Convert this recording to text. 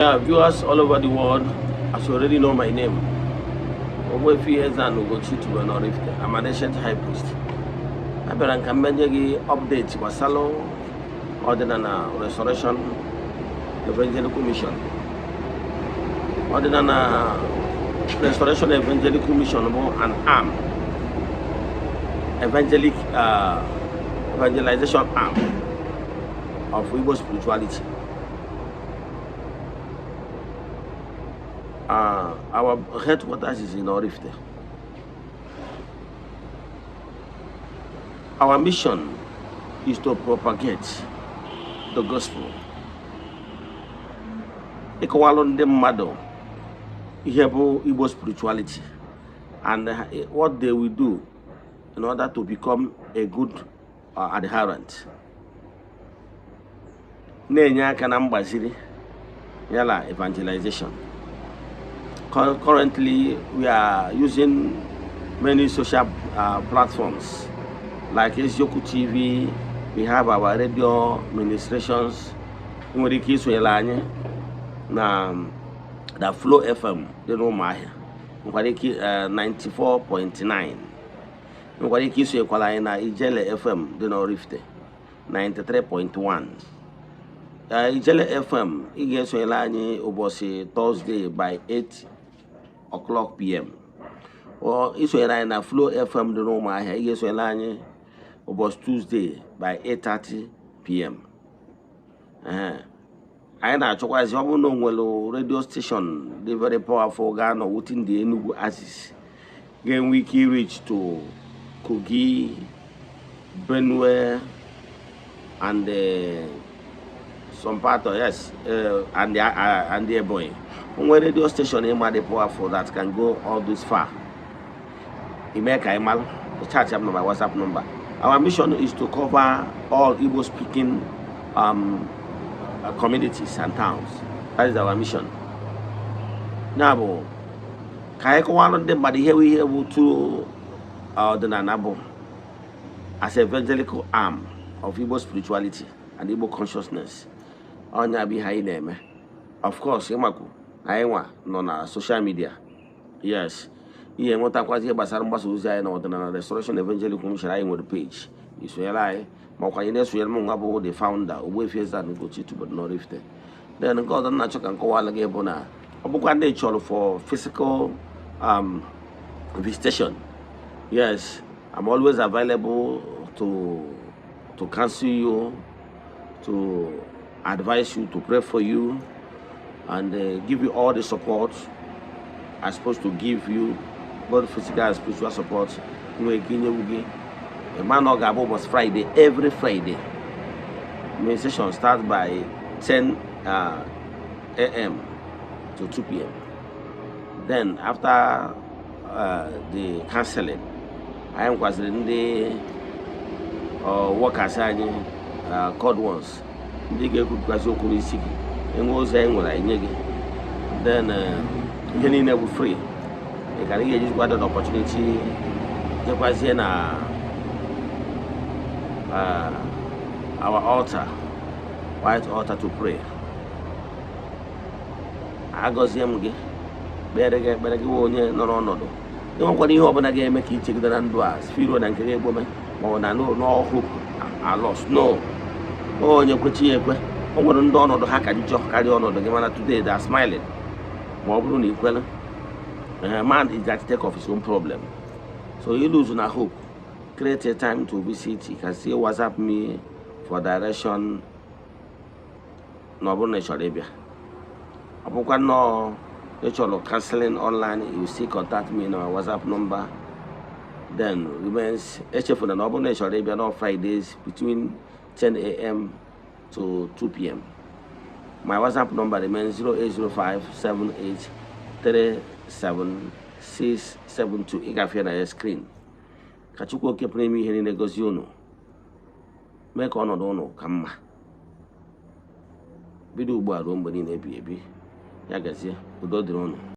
Viewers all over the world, as you already know my name, Ogbuefi Eze-Ana Ugochitubelu and Oraifite. I'm an ancient high priest. I better come update Wasalo Odinana Restoration Evangelical Mission. Odinana Restoration Evangelical Mission an arm, evangelization arm of Igbo spirituality. Our headquarters is in Oraifite. Our mission is to propagate the gospel. Ikowalonde mmadu ihe bụ Igbo spirituality and what they will do in order to become a good adherent. Na-enye aka na mgbaziri yala evangelization. Currently, we are using many social platforms like Ezeoku TV. We have our radio ministrations. In the case of na the Flow FM, the Romaya, 94.9. In the case of Ijele FM, the Oraifite, 93.1. Ijele FM, igesi obosi Thursday by 8:00 p.m. Or Israel na Flow FM the Roma here, igesi obosi Tuesday by 8:30 p.m. I na-achọkwa ezi ọbụ no nwelo radio station the very powerful Ghana within the Enugu axis. Again we can reach to Kogi, Benue, and some part of and the boy. One radio station in the powerful that can go all this far. Imeka Imal, the chat number, WhatsApp number. Our mission is to cover all Igbo speaking communities and towns. That is our mission. Now, Kayako one of them, but here we able to Odinana as evangelical arm of Igbo spirituality and Igbo consciousness. Onya behind them. Of course, Yemaku, Aiwa, no social media. Yes. Here, Motakwazi Basarambas Uzai and the Restoration Evangelical Mission with the page. Is where I, Mokaynes Yelmungabo, the founder, Ogbuefi Eze-Ana Ugochitubelu and Oraifite. Then God and Nacho can call Alagabona. Obukande Cholo for physical visitation. Yes, I'm always available to counsel you, to advise you, to pray for you, and give you all the support I'm supposed to give you, both physical and spiritual support. A man of Gabo was Friday, every Friday. My session starts by 10 a.m. to 2 p.m. Then after the counseling, I am in the workers called ones. They get good question and was then you never free. You can just got an opportunity to present our altar, white altar to pray. I go see him. Better get one no. You want what you open again, make it take the land to us. Feel and create woman, or no hope are lost. No. Oh, you could see a question. Oh, what don't know the hack and joke carry on the game today, they're smiling. More Bruni, well, man is that take off his own problem. So you lose no hope. Create a time to visit. You can see WhatsApp me for direction. No, Arabia. Upon no natural counseling online, you see contact me on our WhatsApp number. Then remains HF on the Arabia on Fridays between 10 a.m. to 2 p.m. My WhatsApp number remains 0805-783-7672. You can feel on your screen. Kachuko keep me here in the negotiation. Make on no come. Bidu Ugbu a ruo mgbe niile ebi. Ya gazie udo dịrị unu.